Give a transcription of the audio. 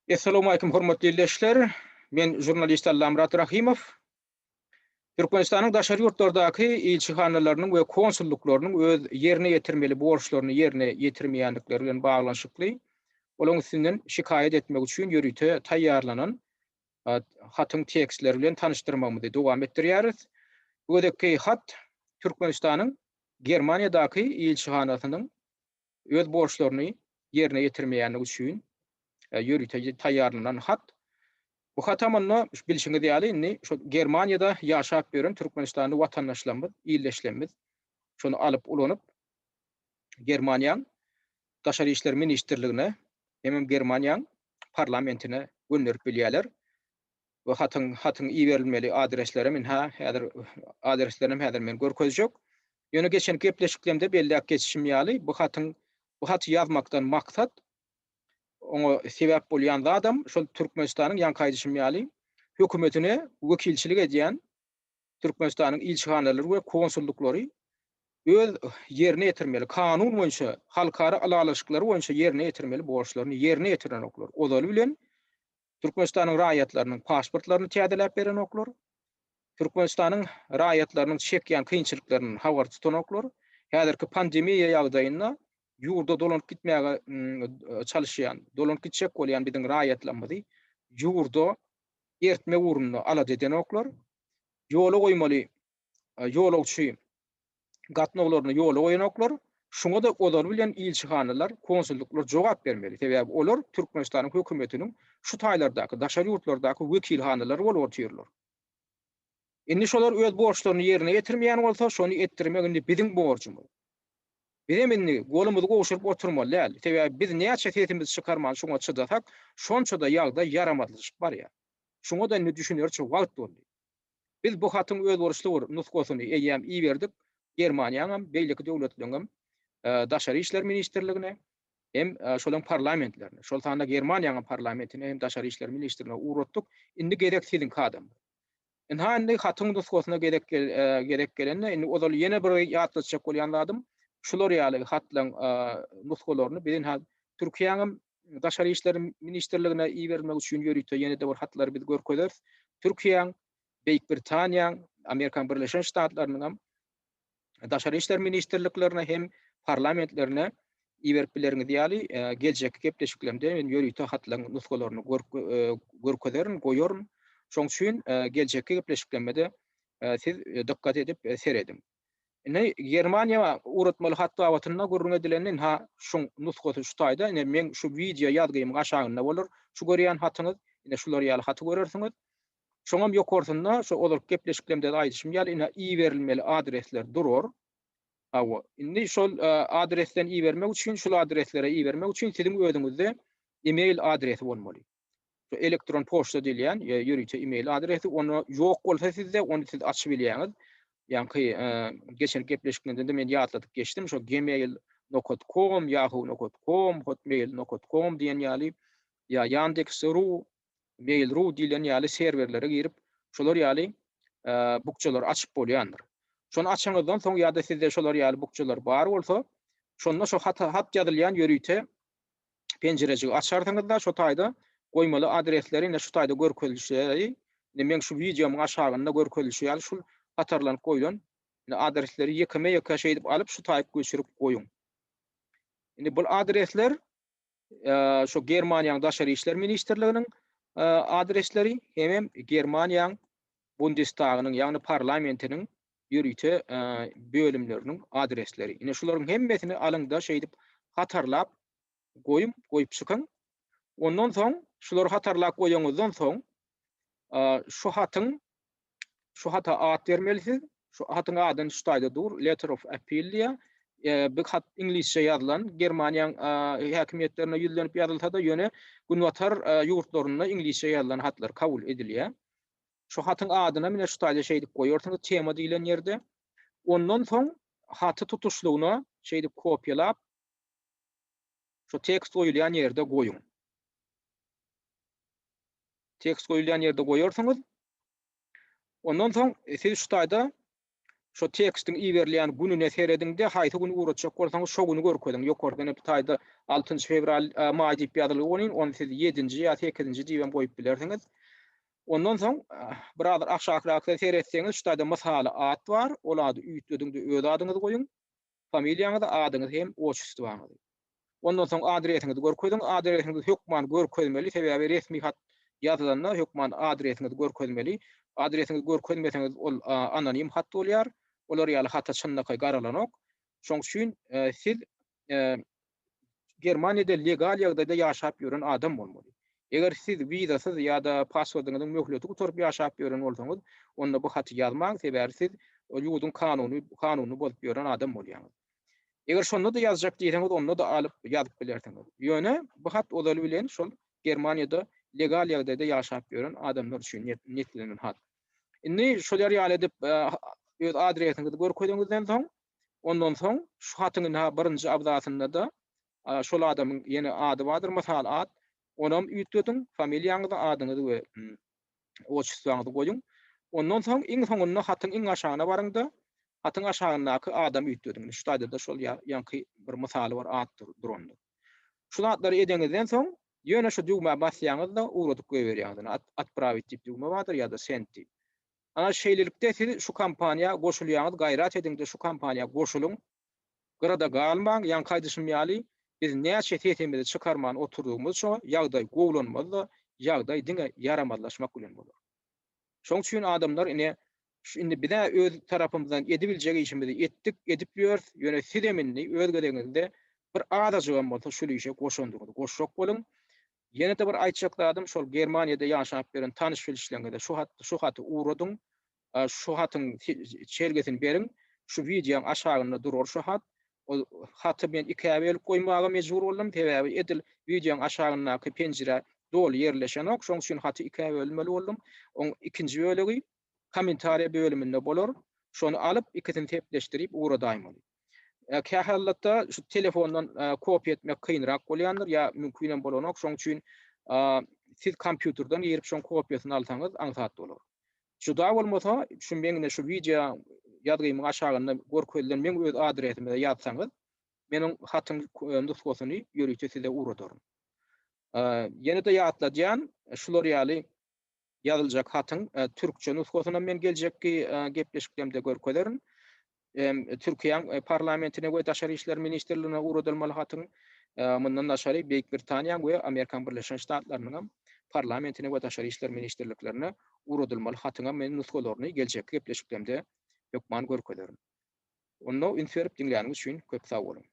Assalamu alaykum hormatly izleyiciler. Men jurnalist Allamrat Rahimov. Türkmenistan'ın daşary ýurtlardaky ilçihanalarının we konsulluklarının öz yerine ýetirmeli borçlaryny yerine ýetirmeýänlikleri bilen baglanyşykly olaň üstünden şikaýet etmek üçin ýörüte taýýarlanan hatyň tekstleri bilen tanıştyrmamyzy dowam etdirýäris. Bu gedekki hat Türkmenistanyň Germaniýadaky ilçihanasynyň öz borçlaryny yerine ýetirmeýänligi üçin ýörüte taýýarlanan hat. Bu hatamyny bilişiňiz ýaly inni şo Germaniýada ýaşap beren Türkmenistanyň watandaşlarymyz, ýerleşlerimiz şonu alyp ulanyp Germaniýanyň Daşary işler ministrligine hem Germaniýanyň parlamentine gönderip bilýärler. Bu hatyň iberilmeli adresleri men häzir adreslerim häzir men görkezjek. Ýöne geçen gepleşiklemde belli geçişim ýaly bu haty ýazmakdan maksat oňa sebäp bolýan adam şol Türkmenistanyň ýankaýdyşym ýaly hökümetine wekilçilik edýän Türkmenistanyň ilçihanalary we konsullukları öz yerine ýetirmeli, kanun boýunça halkara alalaşyklary boýunça yerine ýetirmeli borçlaryny yerine ýetiren oklar. Olar bilen Türkmenistanyň raýatlarynyň pasportlaryny täzeläp beren oklar. Türkmenistanyň raýatlarynyň çekýän kynçylyklaryny habar tutan oklar. Häzirki pandemiýa ýagdaýynda ýurda dolanyp gitmäge çalışýan, dolanyp gitjek bolýan biziň raýatlarymyzy ýurda ertme uruny alat eden oklar. Ýola goýmaly ýolagçy gatnawlaryny ýola goýan oklar. Şuňa da olar bilen ilçihanalar, konsulluklar jogap bermeli. Sebäbi olar Türkmenistanyň hökümetiniň şu taýlardaky, daşary ýurtlardaky wekilhanalary bolup oturýarlar. Indi şolar öz borçlaryny yerine ýetirmeýän bolsa, şonu etdirmek indi biziň borçumyz. Bizim indi golumuzy goşuryp oturmaly däl. Sebäbi biz näçe sesimizi çykarman şoňa çydasak, şonça da ýagda yaramazlyk bar ýa. Şoňa da indi düşünýärçi wagt boldy. Biz bu hatyň öz borçlary nusgasyny eýýäm iýerdik Germaniýanyň beýleki döwletleriň daşary işler ministrligine hem şolaň parlamentlerine. Şol tanda Germaniýanyň parlamentine hem daşary işler ministrligine uğratdyk. Indi gerek sizin kadam. Indi hatyň nusgasyna gerek gelende indi ozal ýene bir ýatlaşjak bolýan adam şular ýaly hatlaň nusgalaryny bilen Türkiýanyň daşary işler ministrligine iýermek üçin ýörüte ýene de bir hatlar biz görkezeriz. Türkiýanyň, Beýik Britaniýanyň, Amerika Birleşen Ştatlarynyň daşary işler ministrliklerine hem parlamentlerine iýerip bileriniz ýaly geljek gepleşiklemde men ýörüte hatlaň nusgalaryny görkezerin, goýaryn. Şoň üçin geljek gepleşiklemede siz dikkat edip seredim. Germaniýa uratmaly hat babatyna görüň edilenden şoň nusgasy şu taýda men şu video ýazgymy aşagynda bolar. Şu görýän hatyňyz ine şular ýaly haty görersiňiz. Şoňam ýokartynda şu olar gepleşiklemde aýdyşym ýaly ine iýerilmeli adresler durur. Indi şol adresten iýermek üçin şol adreslere iýermek üçin siziň özüňizde e-mail adresi bolmaly. Şu elektron poçta diýilýän ýörüçe e-mail adresi onu ýok bolsa sizde onu siz açyp bilýäňiz. Ýani geçen gepleşiklemde de men ýatladyp geçdim. Şu gmail.com, yahoo.com, hotmail.com diýen ýaly Yandex.ru, Mail.ru diýilen ýaly serwerlere girip şolar ýaly bukçalar açyp bolýandyr. Şonu açaňyzdan soň ýa-da sizde şolar ýaly bukçalar bar bolsa, şonda şu hat ýazylýan ýörüte penjerejigi açarsyňyzda şu taýda goýmaly adresleri ine şu taýda görkezilýär. Men şu videomyň aşagynda görkezilýär. Şu hatarlanyp goýulan adresleri ýekeme şey edip alyp şu taýyp göçürüp goýun. Indi bu adresler şu Germaniýanyň daşary işler ministrliginiň adresleri hem Germaniýanyň Bundestagynyň ýagny parlamentiniň ýörüte bölümleriniň adresleri. Ine şularyň hemmesini alyňda şey edip hatarlap goýup çykyň. Ondan soň şular hatarlap goýaňyzdan soň şu hata ad bermelisiz. Şu hatyň adyny şu taýda dur, letter of appeal diýär. Bu hat ingilisçe ýazylan Germaniýanyň häkimetlerine ýüzlenip ýazylsa da ýöne günwatar ýurtlaryna ingilisçe ýazylan hatlar kabul edilýär. Şu hatyň adyna mine şu taýda şey edip goýarsyňyz tema diýilen ýerde. Ondan soň haty tutuşlugyna şey edip kopýalap şu tekst goýulýan ýerde goýun. Tekst goýulýan ýerde goýarsyňyz ondan soň siz şu taýda Şo tekstin iberleyen gününe seredinde haýty gün uğratjak bolsaň şo güni görkedim. Ýokardan hep taýda 6 fevral maý diýip ýazylyp onuň 17-nji ýa 8-nji diýip goýup bilersiňiz. Ondan soň birazar aşağı seretseňiz şu taýda mysaly at bar. Ol ady üýtüdiňde öz adyňyzy goýuň. Familiýaňyzy adyňyz hem oçustu bar. Ondan soň adresiňizi görkedim. Adresiňizi hökman görkezmeli. Sebäbi resmi hat ýazylanda hökman adresiňizi görkezmeli. Adresiňizi görkezmeseňiz ol anonim hat bolýar. Olar ýaly hatta çyndyky garalanok. Şoň üçin siz Germaniýada legal ýagdaýda ýaşap ýören adam bolmaly. Eger siz wizasyz ýa-da pasportyňyzyň möhleti guturup ýaşap ýören bolsaňyz, onda bu haty ýazmaň, sebäbi siz o ýurdun kanuny bozup ýören adam bolýarsyňyz. Eger şonda da ýazjak diýseňiz, onda da alyp ýazyp bilersiňiz. Ýöne bu hat odaly bilen şol Germaniýada legal ýagdaýda ýaşap ýören adamlar üçin netlenen hat. Indi şolar ýaly edip öz adresiňizi görkezdiňizden soň, ondan soň şu hatyň birinji abzatynda da şol adamyň ýene ady bardyr, mysal ad, onam üýtüdiň, familiýaňyzy, adyňyzy we oçustyňyzy goýuň. Ondan soň iň soňunda hatyň iň aşagyna barýňda, hatyň aşagyndaky adam üýtüdiň. Şu taýda da şol ýanky bir mysaly bar ad durandy. Şu atlary edeňizden soň ýöne şu düwme basýaňyzda uratyp goýberýäňiz. Atprawit diýip düwme bardyr ýa-da send diýip. Ana şeýlelikde siz şu kampaniýa goşulýaňyz, gaýrat ediňiz şu kampaniýa goşuluň. Gyrada galmaň, ýa kaýdyşym ýaly biz näçe tetemizde çykarman oturduğumuz şo ýagdaý gowlanmazda, ýagdaý diňe yaramazlaşmak bilen bolar. Şoň üçin adamlar indi bize öz tarapymyzdan edibiljek işimizi etdik, edip ýör, ýöne sideminni öz gödeňizde bir adaşygan bolsa şu işe goşandyryz, goşjak bolun. Ýene de bir aýtjak şol Germaniýada ýaşap beren tanyş bilişlerinde şu haty uradyň, şu hatyň çelgesini beriň, şu wideoň aşagyna durur şu hat. O haty men ikäwe elip goýmaga mejbur boldum. Sebäbi edil wideoň aşagynaky penjire dol ýerleşenok, şoň üçin haty ikäwe elmeli boldum. Oň ikinji bölegi kommentariýa bölüminde bolar. Şonu alyp ikisini tepleşdirip uradaýmaly. Kähallatda şu telefondan kopya etmek kynrak bolýandyr ýa mümkin bolanok, şoň üçin siz kompýuterden ýerip şoň kopyasyny alsaňyz aňsat bolar. Şu da bolmasa, şu meňne şu video ýazgymyň aşagyna görkezlen men öz adresime ýazsaňyz, meniň hatyň nusgasyny ýörükçe size uradarym. Ýene de ýatlajan şular ýaly ýazyljak hatyň türkçe nusgasyna men geljekki gepleşiklemde görkezlerim. Türkiýe parlamentine we daşary işler ministrligine uradylmaly hatyň mundan daşary Beýik Britaniýa we Amerikan Birleşen Ştatlarynyň parlamentine we daşary işler ministrliklerine uradylmaly hatyňa men nusgalaryny geljek gepleşiklemde hökman görkezlerim. Onu inferip dinleýäniňiz üçin köp sag bolun.